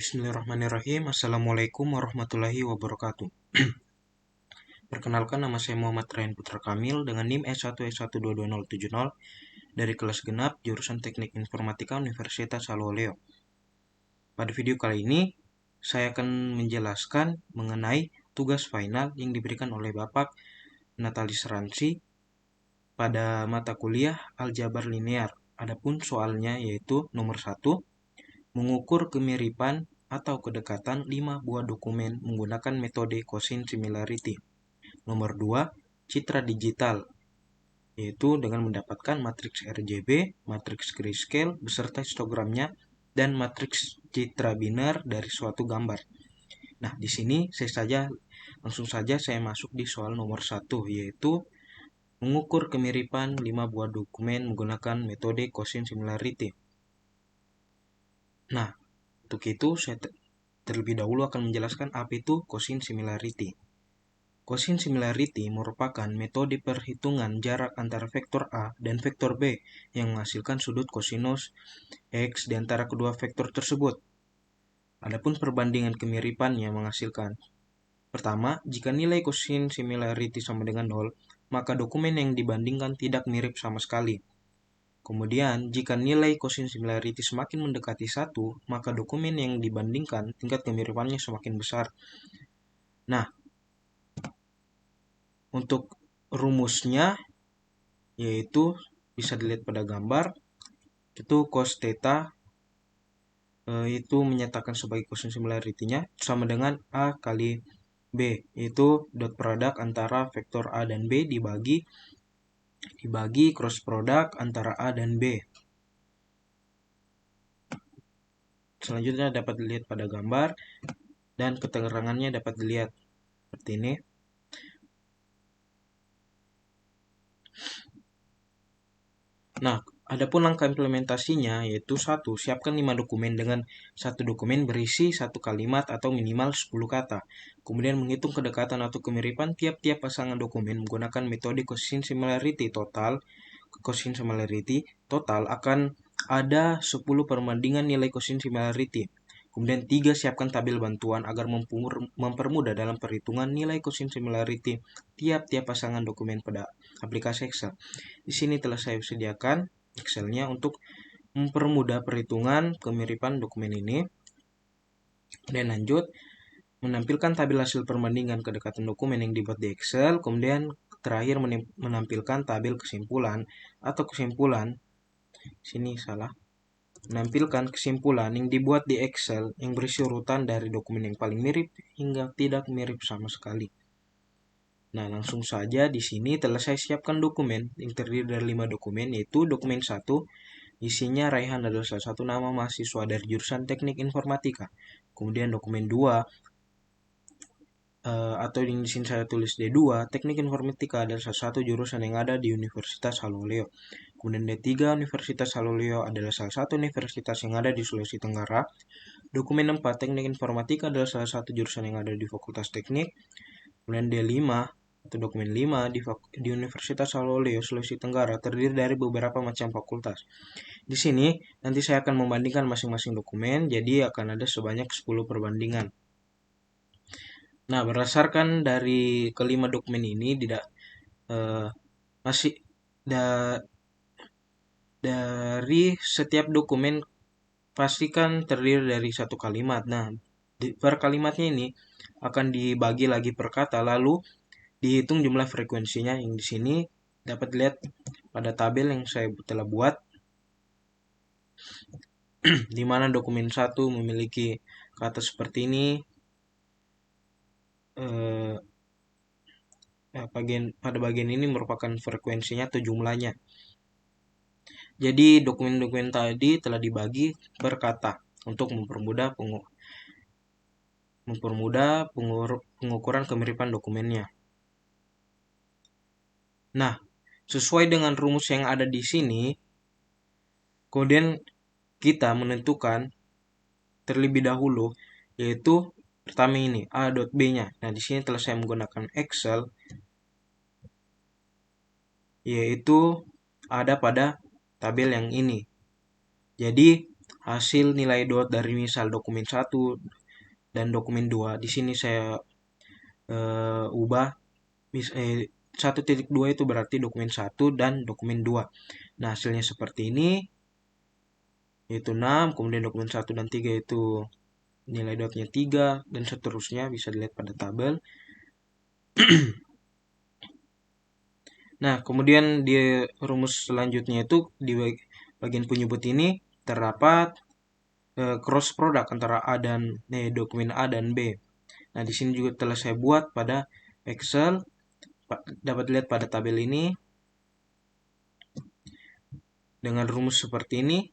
Bismillahirrahmanirrahim. Assalamualaikum warahmatullahi wabarakatuh. Perkenalkan, nama saya Muhammad Ryan Putra Kamil dengan NIM S1S1222070 dari kelas genap jurusan Teknik Informatika Universitas Haloleo. Pada video kali ini, saya akan menjelaskan mengenai tugas final yang diberikan oleh Bapak Natalis Ransi pada mata kuliah Aljabar Linear. Adapun soalnya yaitu nomor 1, mengukur kemiripan atau kedekatan 5 buah dokumen menggunakan metode Cosine Similarity. Nomor 2, citra digital, yaitu dengan mendapatkan matriks RGB, matriks grayscale beserta histogramnya, dan matriks citra biner dari suatu gambar. Nah, di sini langsung saja saya masuk di soal nomor 1, yaitu mengukur kemiripan 5 buah dokumen menggunakan metode Cosine Similarity. Nah, untuk itu saya terlebih dahulu akan menjelaskan apa itu Cosine Similarity. Cosine Similarity merupakan metode perhitungan jarak antara vektor A dan vektor B yang menghasilkan sudut kosinus X di antara kedua vektor tersebut. Adapun perbandingan kemiripannya menghasilkan: pertama, jika nilai Cosine Similarity sama dengan 0, maka dokumen yang dibandingkan tidak mirip sama sekali. Kemudian, jika nilai Cosine Similarity semakin mendekati 1, maka dokumen yang dibandingkan tingkat kemiripannya semakin besar. Nah, untuk rumusnya yaitu bisa dilihat pada gambar, itu cos theta itu menyatakan sebagai Cosine Similarity-nya sama dengan A kali B, yaitu dot product antara vektor A dan B dibagi cross product antara A dan B. Selanjutnya dapat dilihat pada gambar dan keterangannya dapat dilihat seperti ini. Nah, adapun langkah implementasinya yaitu 1. Siapkan 5 dokumen dengan satu dokumen berisi 1 kalimat atau minimal 10 kata. Kemudian menghitung kedekatan atau kemiripan tiap-tiap pasangan dokumen menggunakan metode Cosine Similarity total. Cosine Similarity total akan ada 10 perbandingan nilai Cosine Similarity. Kemudian 3, siapkan tabel bantuan agar mempermudah dalam perhitungan nilai Cosine Similarity tiap-tiap pasangan dokumen pada aplikasi Excel. Di sini telah saya sediakan Excel-nya untuk mempermudah perhitungan kemiripan dokumen ini. Dan lanjut, menampilkan tabel hasil perbandingan kedekatan dokumen yang dibuat di Excel. Kemudian terakhir menampilkan tabel kesimpulan atau kesimpulan. Sini salah. Menampilkan kesimpulan yang dibuat di Excel yang berisi urutan dari dokumen yang paling mirip hingga tidak mirip sama sekali. Nah, langsung saja di sini telah saya siapkan dokumen yang terdiri dari 5 dokumen, yaitu dokumen 1, isinya Raihan adalah salah satu nama mahasiswa dari jurusan Teknik Informatika. Kemudian dokumen 2, atau yang di sini saya tulis D2, Teknik Informatika adalah salah satu jurusan yang ada di Universitas Haloleo. Kemudian D3, Universitas Haloleo adalah salah satu universitas yang ada di Sulawesi Tenggara. Dokumen 4, Teknik Informatika adalah salah satu jurusan yang ada di Fakultas Teknik. Kemudian D5 atau dokumen 5 di Universitas Haloleo, Sulawesi Tenggara terdiri dari beberapa macam fakultas. Di sini nanti saya akan membandingkan masing-masing dokumen, jadi akan ada sebanyak 10 perbandingan. Nah, berdasarkan dari kelima dokumen ini dari setiap dokumen pastikan terdiri dari satu kalimat. Nah, per kalimatnya ini akan dibagi lagi per kata, lalu dihitung jumlah frekuensinya yang di sini dapat dilihat pada tabel yang saya telah buat, di mana dokumen 1 memiliki kata seperti ini. Pada bagian ini merupakan frekuensinya atau jumlahnya. Jadi dokumen-dokumen tadi telah dibagi per kata untuk mempermudah pengukuran kemiripan dokumennya. Nah, sesuai dengan rumus yang ada di sini, kemudian kita menentukan terlebih dahulu, yaitu pertama ini A.B-nya. Nah, di sini telah saya menggunakan Excel, yaitu ada pada tabel yang ini. Jadi hasil nilai dot dari misal dokumen 1 dan dokumen 2. Di sini saya ubah 1.2 itu berarti dokumen 1 dan dokumen 2. Nah, hasilnya seperti ini, yaitu 6, kemudian dokumen 1 dan 3 itu nilai dotnya 3, dan seterusnya bisa dilihat pada tabel. Nah, kemudian di rumus selanjutnya itu di bagian penyebut ini terdapat cross product antara A dan dokumen A dan B. Nah, di sini juga telah saya buat pada Excel. Dapat dilihat pada tabel ini dengan rumus seperti ini.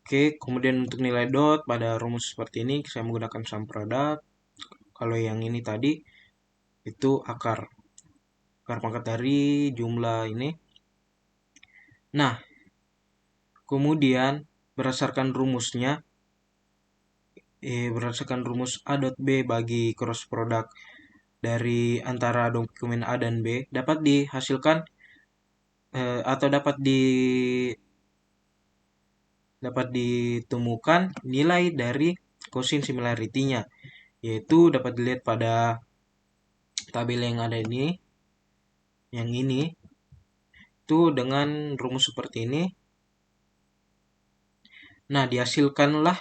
Oke, kemudian untuk nilai dot pada rumus seperti ini saya menggunakan sum product. Kalau yang ini tadi itu akar pangkat dari jumlah ini. Nah, kemudian berdasarkan rumus A dot B bagi cross product dari antara dokumen A dan B dapat dihasilkan atau dapat ditemukan nilai dari cosine similarity-nya, yaitu dapat dilihat pada tabel yang ada ini, yang ini itu dengan rumus seperti ini. Nah, dihasilkanlah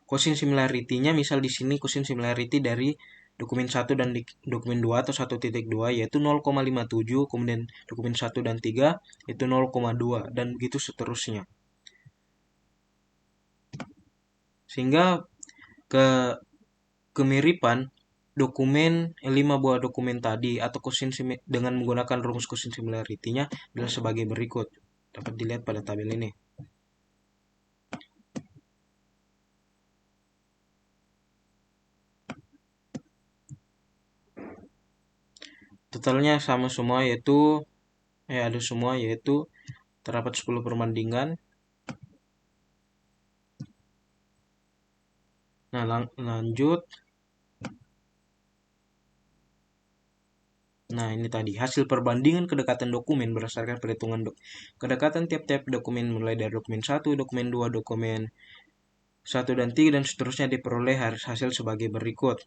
cosine similarity-nya, misal di sini cosine similarity dari dokumen 1 dan dokumen 2 atau 1.2 yaitu 0,57, kemudian dokumen 1 dan 3 itu 0,2, dan begitu seterusnya. Sehingga kemiripan dokumen 5 buah dokumen tadi atau dengan menggunakan rumus cosine similarity-nya adalah sebagai berikut. Dapat dilihat pada tabel ini. Totalnya sama semua, yaitu ada semua, yaitu terdapat 10 perbandingan. Nah, lanjut. Nah, ini tadi hasil perbandingan kedekatan dokumen berdasarkan perhitungan kedekatan tiap-tiap dokumen mulai dari dokumen 1, dokumen 2, dokumen 1 dan 3 dan seterusnya diperoleh hasil sebagai berikut.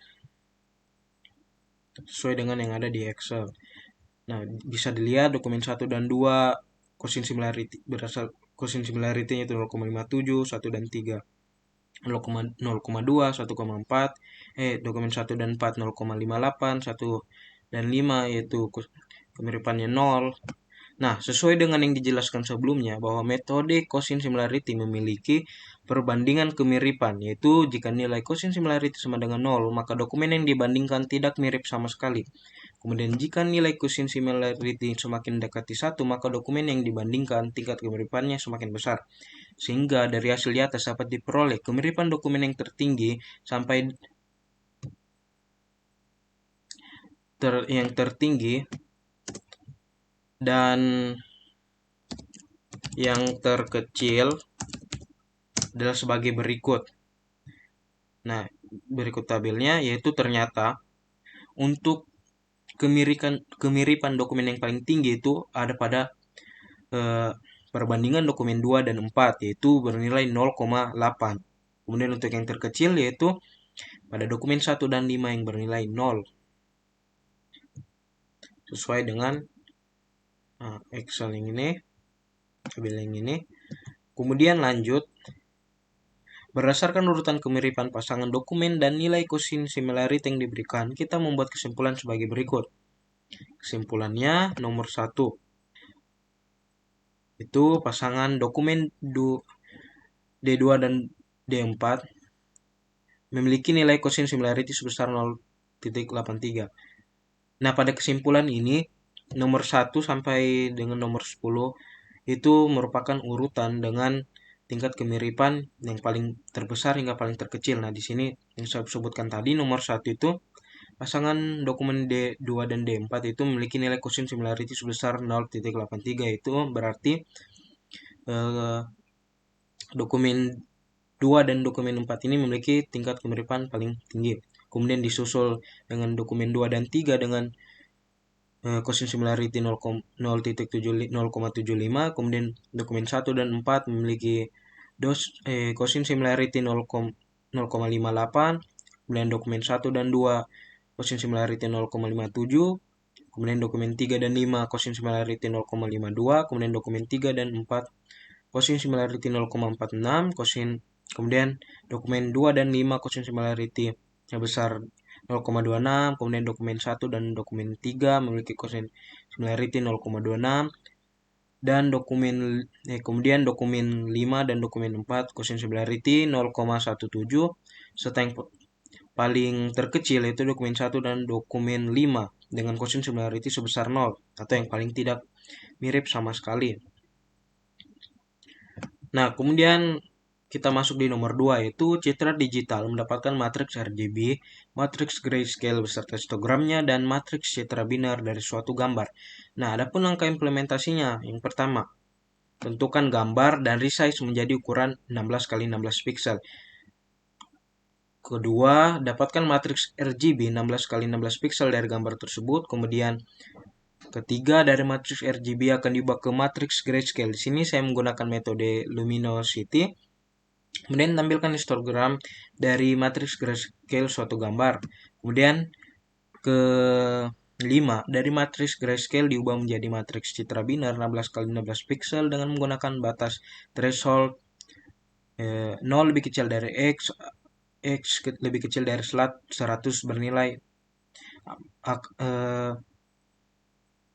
Sesuai dengan yang ada di Excel. Nah, bisa dilihat dokumen 1 dan 2 cosine similarity berasal cosine similarity-nya itu 0,57, 1 dan 3 0,2, 1,4, dokumen 1 dan 4 0,58, 1 dan 5 yaitu kemiripannya 0. Nah, sesuai dengan yang dijelaskan sebelumnya bahwa metode cosine similarity memiliki perbandingan kemiripan, yaitu jika nilai cosine similarity sama dengan 0, maka dokumen yang dibandingkan tidak mirip sama sekali. Kemudian jika nilai cosine similarity semakin dekati 1, maka dokumen yang dibandingkan tingkat kemiripannya semakin besar. Sehingga dari hasil di atas dapat diperoleh kemiripan dokumen yang tertinggi sampai yang tertinggi dan yang terkecil adalah sebagai berikut. Nah, berikut tabelnya, yaitu ternyata untuk kemiripan dokumen yang paling tinggi itu ada pada perbandingan dokumen 2 dan 4, yaitu bernilai 0,8. Kemudian untuk yang terkecil yaitu pada dokumen 1 dan 5 yang bernilai 0. Sesuai dengan Excel yang ini, tabel yang ini. Kemudian lanjut, berdasarkan urutan kemiripan pasangan dokumen dan nilai cosine similarity yang diberikan, kita membuat kesimpulan sebagai berikut. Kesimpulannya nomor 1, itu pasangan dokumen D2 dan D4 memiliki nilai cosine similarity sebesar 0,83. Nah, pada kesimpulan ini, nomor 1 sampai dengan nomor 10 itu merupakan urutan dengan tingkat kemiripan yang paling terbesar hingga paling terkecil. Nah, di sini yang saya sebutkan tadi, nomor 1 itu pasangan dokumen D2 dan D4 itu memiliki nilai quotient similarity sebesar 0,83, itu berarti eh, dokumen 2 dan dokumen 4 ini memiliki tingkat kemiripan paling tinggi. Kemudian disusul dengan dokumen 2 dan 3 dengan quotient similarity 0,75, kemudian dokumen 1 dan 4 memiliki quotient similarity 0,58, kemudian dokumen 1 dan 2 quotient similarity 0,57, kemudian dokumen 3 dan 5 quotient similarity 0,52, kemudian dokumen 3 dan 4 quotient similarity 0,46, kemudian dokumen 2 dan 5 quotient similarity yang besar 0,26, kemudian dokumen 1 dan dokumen 3 memiliki quotient similarity 0,26, dan kemudian dokumen 5 dan dokumen 4 quotient similarity 0,17, serta yang paling terkecil yaitu dokumen 1 dan dokumen 5 dengan quotient similarity sebesar 0 atau yang paling tidak mirip sama sekali. Nah, kemudian kita masuk di nomor 2, yaitu citra digital mendapatkan matriks RGB, matriks grayscale beserta histogramnya, dan matriks citra binar dari suatu gambar. Nah, adapun langkah implementasinya, yang pertama, tentukan gambar dan resize menjadi ukuran 16 x 16 pixel. Kedua, dapatkan matriks RGB 16 x 16 pixel dari gambar tersebut. Kemudian ketiga, dari matriks RGB akan diubah ke matriks grayscale. Di sini saya menggunakan metode luminosity. Kemudian tampilkan histogram dari matriks grayscale suatu gambar. Kemudian ke 5, dari matriks grayscale diubah menjadi matriks citra binar 16 x 16 pixel dengan menggunakan batas threshold 0 lebih kecil dari X lebih kecil dari slat 100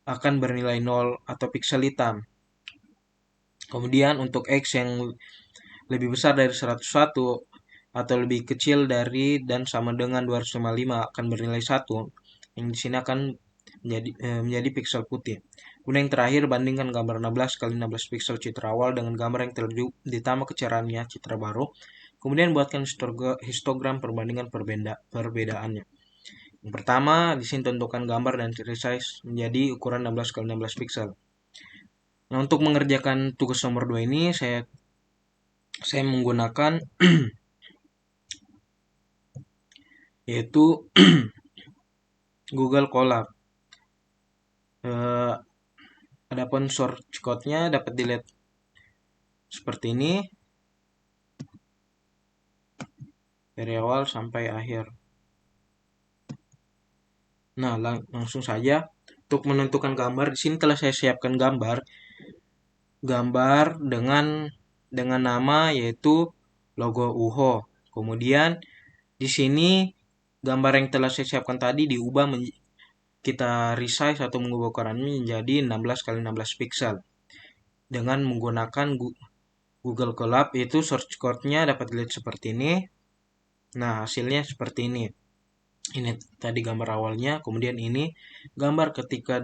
akan bernilai 0 atau pixel hitam. Kemudian untuk X yang lebih besar dari 101 atau lebih kecil dari dan sama dengan 255 akan bernilai 1, yang di sini akan menjadi pixel putih. Kemudian yang terakhir, bandingkan gambar 16 x 16 pixel citra awal dengan gambar yang telah ditambah kecerahannya citra baru. Kemudian buatkan histogram perbandingan perbedaannya. Yang pertama, di sini tentukan gambar dan resize menjadi ukuran 16 x 16 pixel. Nah, untuk mengerjakan tugas nomor 2 ini saya menggunakan yaitu Google Colab. Adapun source code-nya dapat dilihat seperti ini dari awal sampai akhir. Nah, langsung saja untuk menentukan gambar. Di sini telah saya siapkan gambar dengan nama yaitu logo UHO. Kemudian di sini gambar yang telah saya siapkan tadi diubah kita resize atau mengubah ukurannya menjadi 16 x 16 pixel dengan menggunakan Google Colab, yaitu search code-nya dapat dilihat seperti ini. Nah, hasilnya seperti ini. Ini tadi gambar awalnya, kemudian ini gambar ketika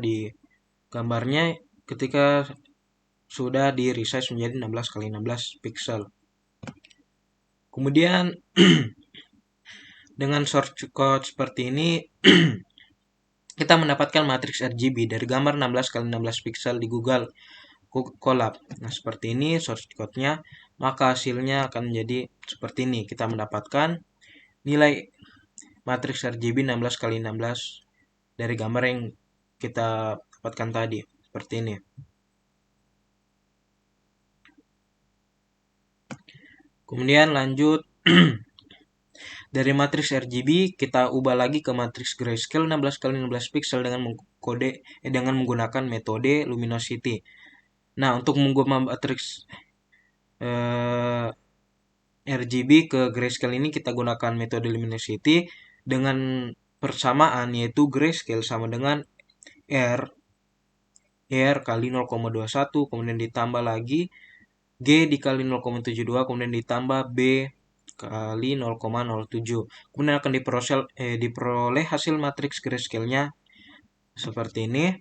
sudah di resize menjadi 16 x 16 pixel. Kemudian dengan search code seperti ini kita mendapatkan matriks RGB dari gambar 16 x 16 pixel di Google Colab. Nah, seperti ini source code-nya, maka hasilnya akan menjadi seperti ini. Kita mendapatkan nilai matriks RGB 16 x 16 dari gambar yang kita dapatkan tadi, seperti ini. Kemudian lanjut dari matriks RGB kita ubah lagi ke matriks grayscale 16 x 16 pixel dengan menggunakan metode luminosity. Nah, untuk mengubah matriks RGB ke grayscale ini kita gunakan metode luminosity dengan persamaan, yaitu grayscale sama dengan R kali 0,21, kemudian ditambah lagi G dikali 0,72, kemudian ditambah B kali 0,07. Kemudian akan diperoleh hasil matriks grayscale-nya seperti ini.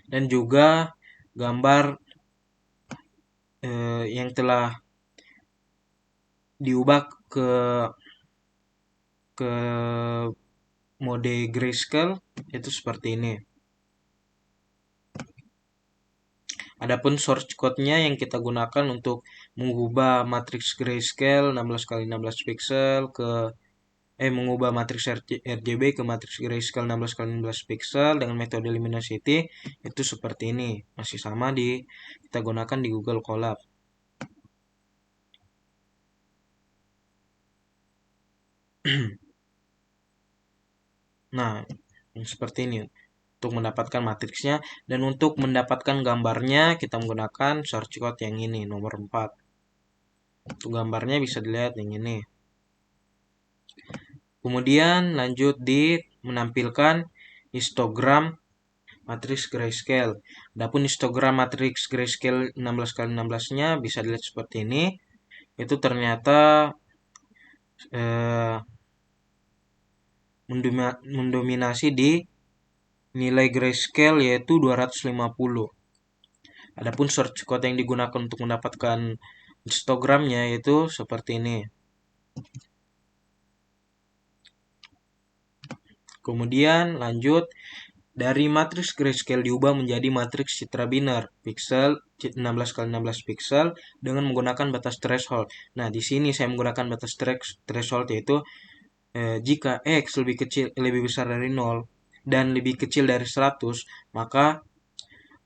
Dan juga gambar yang telah diubah ke mode grayscale itu seperti ini. Adapun source code-nya yang kita gunakan untuk mengubah matriks grayscale 16 kali 16 pixel ke mengubah matriks RGB ke matriks grayscale 16 kali 16 pixel dengan metode luminosity itu seperti ini. Masih sama kita gunakan di Google Colab. Nah, seperti ini untuk mendapatkan matriksnya, dan untuk mendapatkan gambarnya kita menggunakan source code yang ini nomor 4. Untuk gambarnya bisa dilihat yang ini. Kemudian lanjut di menampilkan histogram matriks grayscale. Adapun histogram matriks grayscale 16 kali 16-nya bisa dilihat seperti ini. Itu ternyata mendominasi di nilai grayscale yaitu 250. Adapun source code yang digunakan untuk mendapatkan histogramnya yaitu seperti ini. Kemudian lanjut, dari matriks grayscale diubah menjadi matriks citra biner pixel 16 kali 16 pixel dengan menggunakan batas threshold. Nah, di sini saya menggunakan batas threshold yaitu jika X lebih besar dari 0 dan lebih kecil dari 100, maka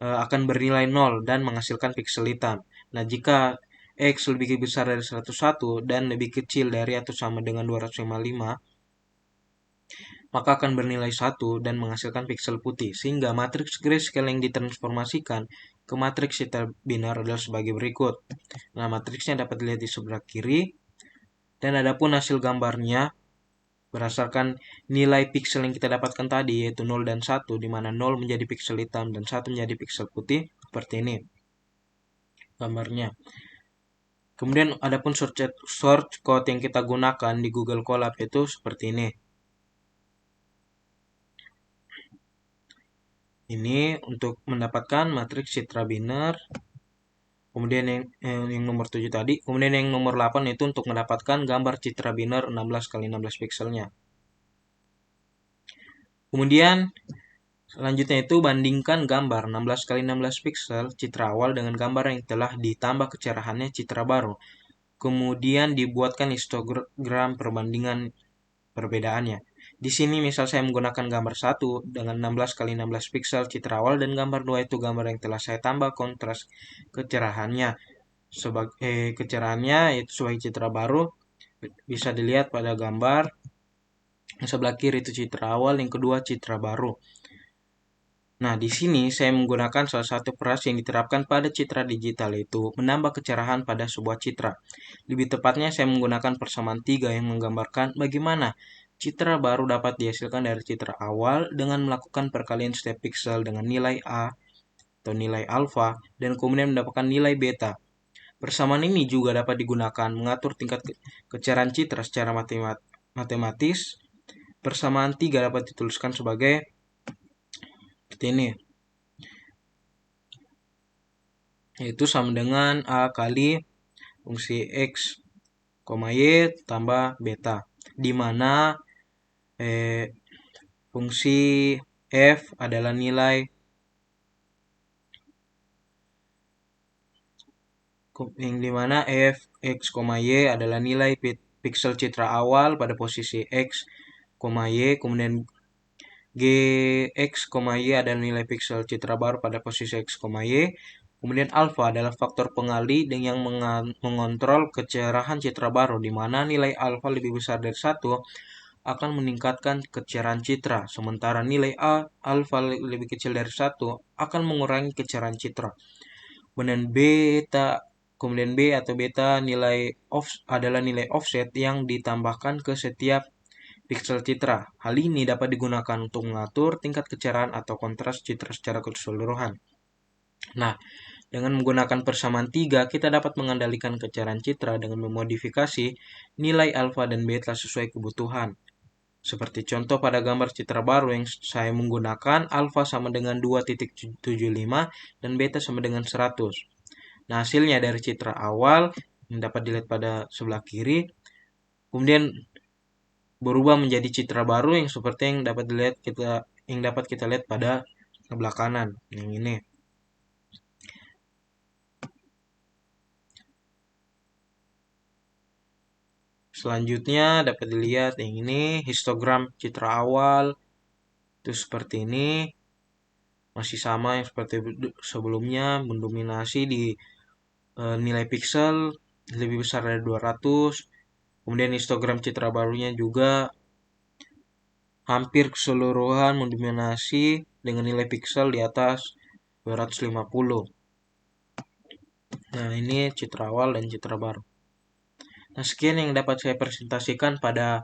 akan bernilai 0 dan menghasilkan pixel hitam. Nah, jika X lebih besar dari 101 dan lebih kecil dari atau sama dengan 255, maka akan bernilai 1 dan menghasilkan pixel putih. Sehingga matriks grayscale yang ditransformasikan ke matriks citra biner adalah sebagai berikut. Nah, matriksnya dapat dilihat di sebelah kiri. Dan adapun hasil gambarnya berdasarkan nilai pixel yang kita dapatkan tadi, yaitu 0 dan 1, di mana 0 menjadi pixel hitam dan 1 menjadi pixel putih, seperti ini gambarnya. Kemudian adapun source code yang kita gunakan di Google Colab itu seperti ini. Ini untuk mendapatkan matriks citra biner. Kemudian yang nomor 7 tadi. Kemudian yang nomor 8 itu untuk mendapatkan gambar citra biner 16 kali 16 pixelnya. Kemudian selanjutnya itu bandingkan gambar 16 kali 16 pixel citra awal dengan gambar yang telah ditambah kecerahannya citra baru. Kemudian dibuatkan histogram perbandingan perbedaannya. Di sini misal saya menggunakan gambar 1 dengan 16 kali 16 pixel citra awal dan gambar 2 itu gambar yang telah saya tambah kontras kecerahannya. Kecerahannya itu sebagai citra baru bisa dilihat pada gambar sebelah kiri itu citra awal, yang kedua citra baru. Nah, di sini saya menggunakan salah satu peras yang diterapkan pada citra digital, itu menambah kecerahan pada sebuah citra. Lebih tepatnya saya menggunakan persamaan 3 yang menggambarkan bagaimana citra baru dapat dihasilkan dari citra awal dengan melakukan perkalian setiap pixel dengan nilai A atau nilai alfa dan kemudian mendapatkan nilai beta. Persamaan ini juga dapat digunakan mengatur tingkat kecerahan citra secara matematis. Persamaan 3 dapat dituliskan sebagai seperti ini, yaitu sama dengan A kali fungsi X, Y tambah beta, di mana fungsi F adalah nilai yang dimana F, X, Y adalah nilai pixel citra awal pada posisi X, Y, kemudian G, X, Y adalah nilai pixel citra baru pada posisi X, Y. Kemudian alfa adalah faktor pengali yang mengontrol kecerahan citra baru, di mana nilai alfa lebih besar dari 1 akan meningkatkan kecerahan citra, sementara nilai alfa lebih kecil dari 1 akan mengurangi kecerahan citra. Kemudian B atau beta adalah nilai offset yang ditambahkan ke setiap pixel citra. Hal ini dapat digunakan untuk mengatur tingkat kecerahan atau kontras citra secara keseluruhan. Nah, dengan menggunakan persamaan 3, kita dapat mengendalikan kecerahan citra dengan memodifikasi nilai alfa dan beta sesuai kebutuhan. Seperti contoh pada gambar citra baru yang saya menggunakan alfa sama dengan 2.75 dan beta sama dengan 100. Nah, hasilnya dari citra awal yang dapat dilihat pada sebelah kiri. Kemudian berubah menjadi citra baru yang seperti yang dapat kita lihat pada sebelah kanan yang ini. Selanjutnya dapat dilihat yang ini histogram citra awal itu seperti ini, masih sama yang seperti sebelumnya, mendominasi di nilai pixel lebih besar dari 200. Kemudian histogram citra barunya juga hampir keseluruhan mendominasi dengan nilai pixel di atas 250. Nah, ini citra awal dan citra baru. Nah, sekian yang dapat saya presentasikan pada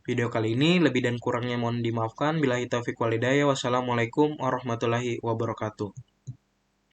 video kali ini. Lebih dan kurangnya mohon dimaafkan. Billahi taufiq walhidayah. Wassalamualaikum warahmatullahi wabarakatuh.